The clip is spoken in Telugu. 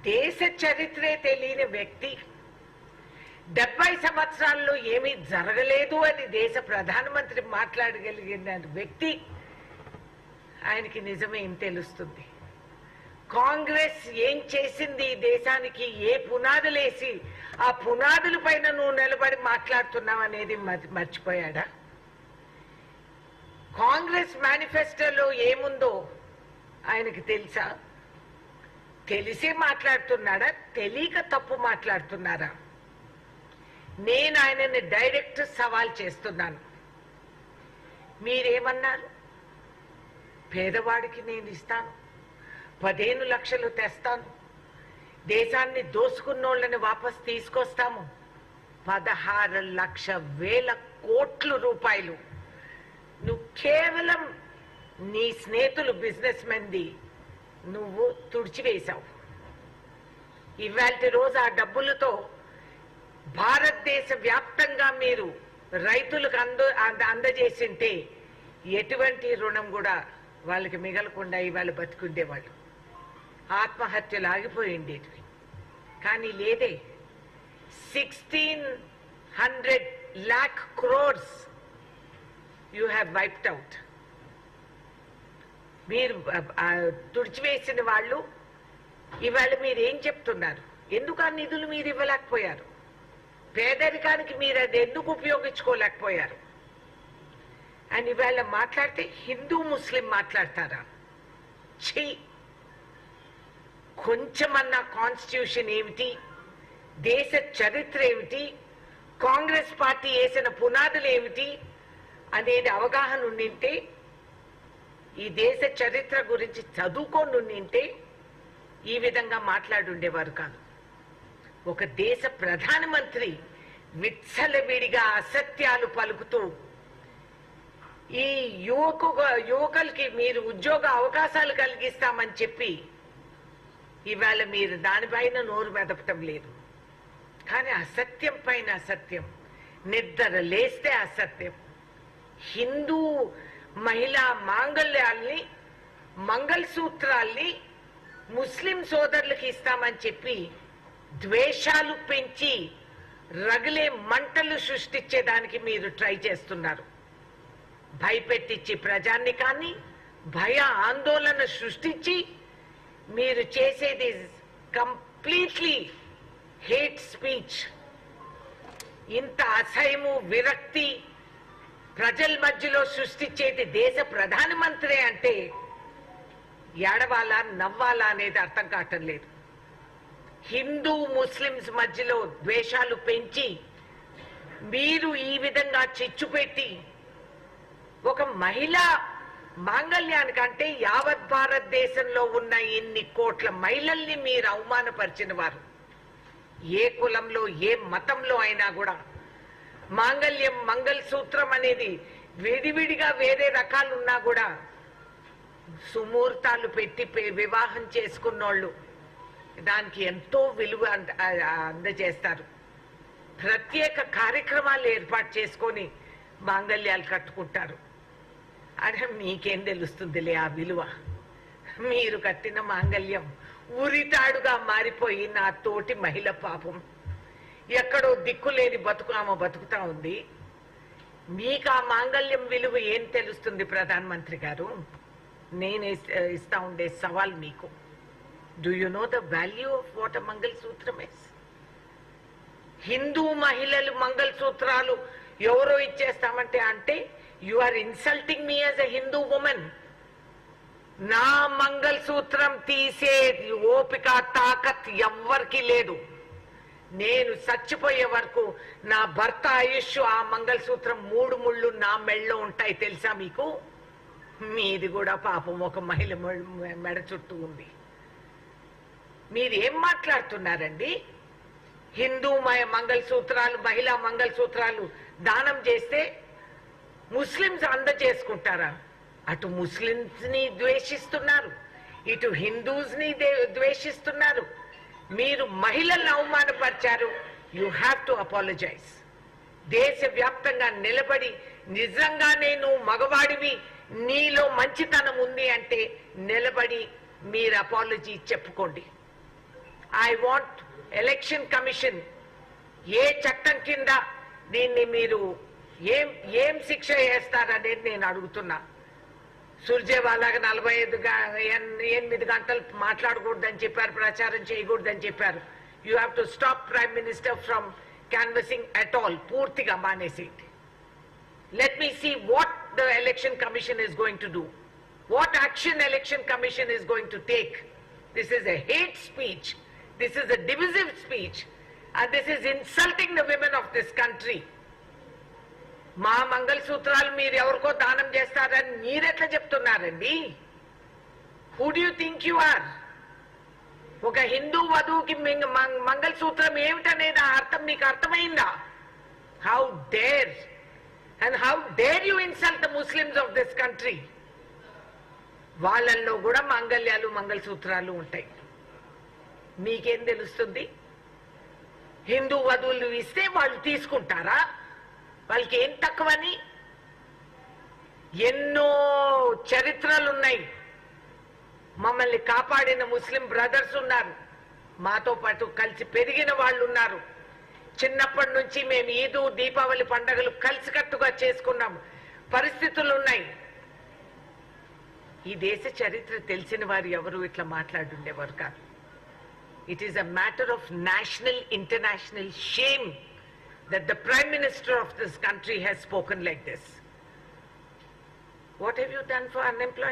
దేశ చరిత్రే తెలియని వ్యక్తి 70 సంవత్సరాల్లో ఏమీ జరగలేదు అని దేశ ప్రధానమంత్రి మాట్లాడగలిగిన వ్యక్తి ఆయనకి నిజమేం తెలుస్తుంది? కాంగ్రెస్ ఏం చేసింది ఈ దేశానికి, ఏ పునాదులేసి ఆ పునాదుల పైన నువ్వు నిలబడి మాట్లాడుతున్నావు అనేది మర్చిపోయాడా? కాంగ్రెస్ మేనిఫెస్టోలో ఏముందో ఆయనకి తెలుసా? తెలిసే మాట్లాడుతున్నాడా, తెలియక తప్పు మాట్లాడుతున్నారా? నేను ఆయనని డైరెక్ట్ సవాల్ చేస్తున్నాను. మీరేమన్నారు? పేదవాడికి నేను ఇస్తాను, 15 లక్షలు తెస్తాను, దేశాన్ని దోసుకున్నోళ్ళని వాపస్ తీసుకొస్తాము, 16,00,000 కోట్ల రూపాయలు నువ్వు కేవలం నీ స్నేహితులు బిజినెస్ మెన్ది నువ్వు తుడిచివేశావు. ఇవాల్టి రోజు ఆ డబ్బులతో భారతదేశ వ్యాప్తంగా మీరు రైతులకు అందజేసింటే ఎటువంటి రుణం కూడా వాళ్ళకి మిగలకుండా ఇవాళ బతుకుండేవాళ్ళు, ఆత్మహత్యలు ఆగిపోయిండేటివి. కానీ లేదే, 1,600 lakh crores you have wiped out. మీరు తుడిచివేసిన వాళ్ళు ఇవాళ మీరు ఏం చెప్తున్నారు? ఎందుకు ఆ నిధులు మీరు ఇవ్వలేకపోయారు? పేదరికానికి మీరు అది ఎందుకు ఉపయోగించుకోలేకపోయారు? అని ఇవాళ మాట్లాడితే హిందూ ముస్లిం మాట్లాడతారా? ఛీ! కొంచెమన్నా కాన్స్టిట్యూషన్ ఏమిటి, దేశ చరిత్ర ఏమిటి, కాంగ్రెస్ పార్టీ వేసిన పునాదులు ఏమిటి అనేది అవగాహన ఉండింటే, ఈ దేశ చరిత్ర గురించి చదువుకొని ఉండింటే ఈ విధంగా మాట్లాడుండేవారు కాదు. ఒక దేశ ప్రధానమంత్రి విచ్చలవిడిగా అసత్యాలు పలుకుతూ ఈ యువకులకి మీరు ఉద్యోగ అవకాశాలు కలిగిస్తామని చెప్పి ఇవాళ మీరు దానిపైన నోరు మెదపటం లేదు. కానీ అసత్యం పైన అసత్యం, నిద్ర లేస్తే అసత్యం. హిందూ మహిళా మాంగళ్యాల్ని, మంగళసూత్రాల్ని ముస్లిం సోదరులకి ఇస్తామని చెప్పి ద్వేషాలు పెంచి రగిలే మంటలు సృష్టించేదానికి మీరు ట్రై చేస్తున్నారు. భయపెట్టించి ప్రజానికాన్ని భయ ఆందోళన సృష్టించి మీరు చేసేది కంప్లీట్లీ హేట్ స్పీచ్. ఇంత అసహ్యము, విరక్తి ప్రజల మధ్యలో సృష్టించేది దేశ ప్రధానమంత్రి అంటే ఏడవాలా నవ్వాలా అనేది అర్థం కావటం లేదు. హిందూ ముస్లిమ్స్ మధ్యలో ద్వేషాలు పెంచి మీరు ఈ విధంగా చిచ్చు పెట్టి ఒక మహిళా మాంగళ్యానికంటే యావత్ భారతదేశంలో ఉన్న ఇన్ని కోట్ల మహిళల్ని మీరు అవమానపరిచిన వారు. ఏ కులంలో ఏ మతంలో అయినా కూడా మాంగళ్యం, మంగళసూత్రం అనేది విడివిడిగా వేరే రకాలున్నా కూడా సుముహూర్తాలు పెట్టి వివాహం చేసుకున్నోళ్ళు దానికి ఎంతో విలువ అందజేస్తారు. ప్రత్యేక కార్యక్రమాలు ఏర్పాటు చేసుకొని మాంగళ్యాలు కట్టుకుంటారు. అదే మీకేం తెలుస్తుందిలే ఆ విలువ? మీరు కట్టిన మాంగళ్యం ఉరితాడుగా మారిపోయి నా తోటి మహిళ పాపం ఎక్కడో దిక్కులేని ఆమె బతుకుతా ఉంది. మీకు ఆ మాంగళ్యం విలువ ఏం తెలుస్తుంది ప్రధానమంత్రి గారు? నేను ఇస్తా ఉండే సవాల్ మీకు, do you know the value of what a మంగళసూత్రం ఇస్? హిందూ మహిళలు మంగళసూత్రాలు ఎవరో ఇచ్చేస్తామంటే అంటే you are insulting me as a Hindu women. నా మంగళసూత్రం తీసే ఓపిక, తాకత్ ఎవ్వరికి లేదు. నేను చచ్చిపోయే వరకు నా భర్త ఆయుష్ ఆ మంగళసూత్రం 3 ముళ్ళు నా మెళ్ళలో ఉంటాయి. తెలుసా మీకు? మీది కూడా పాపం ఒక మహిళ మెడ చుట్టూ ఉంది. మీరు ఏం మాట్లాడుతున్నారండి? హిందూ మంగళసూత్రాలు, మహిళా మంగళసూత్రాలు దానం చేస్తే ముస్లిమ్స్ అందజేసుకుంటారా? అటు ముస్లిమ్స్ ని ద్వేషిస్తున్నారు, ఇటు హిందూస్ ని ద్వేషిస్తున్నారు. మీరు మహిళలను అవమానపరిచారు. You have to apologise. దేశవ్యాప్తంగా నిలబడి నిజంగానే నువ్వు మగవాడివి, నీలో మంచితనం ఉంది అంటే నిలబడి మీరు అపాలజీ చెప్పుకోండి. ఐ వాంట్ ఎలక్షన్ కమిషన్ ఏ చట్టం కింద దీన్ని మీరు ఏం శిక్ష వేస్తారనేది నేను అడుగుతున్నా. సుర్జేవాలాగా 48 గంటలు మాట్లాడకూడదని చెప్పారు, ప్రచారం చేయకూడదని చెప్పారు. You have to stop prime minister from canvassing at all. పూర్తిగా మానేసేది. Let me see what the election commission is going to do. What action election commission is going to take. This is a hate speech. This is a divisive speech. And this is insulting the women of this country. మా మంగళ సూత్రాలు మీరు ఎవరికో దానం చేస్తారని మీరెట్లా చెప్తున్నారండి? Who do you think you are? ఒక హిందూ వధువుకి మంగళ సూత్రం ఏమిటనేది అర్థం మీకు అర్థమైందా? How dare! And how dare you insult the Muslims of this country? వాళ్ళల్లో కూడా మాంగళ్యాలు మంగళసూత్రాలు ఉంటాయి. మీకేం తెలుస్తుంది? హిందూ వధువులు ఇస్తే వాళ్ళు తీసుకుంటారా? వాళ్ళకి ఏం తక్కువని? ఎన్నో చరిత్రలు ఉన్నాయి. మమ్మల్ని కాపాడిన ముస్లిం బ్రదర్స్ ఉన్నారు, మాతో పాటు కలిసి పెరిగిన వాళ్ళు ఉన్నారు. చిన్నప్పటి నుంచి మేము ఈదు దీపావళి పండుగలు కలిసికట్టుగా చేసుకున్నాం పరిస్థితులు ఉన్నాయి. ఈ దేశ చరిత్ర తెలిసిన వారు ఎవరు ఇట్లా మాట్లాడుండేవారు కాదు. It is a matter of national international shame that the Prime Minister of this country has spoken like this. What have you done for unemployment?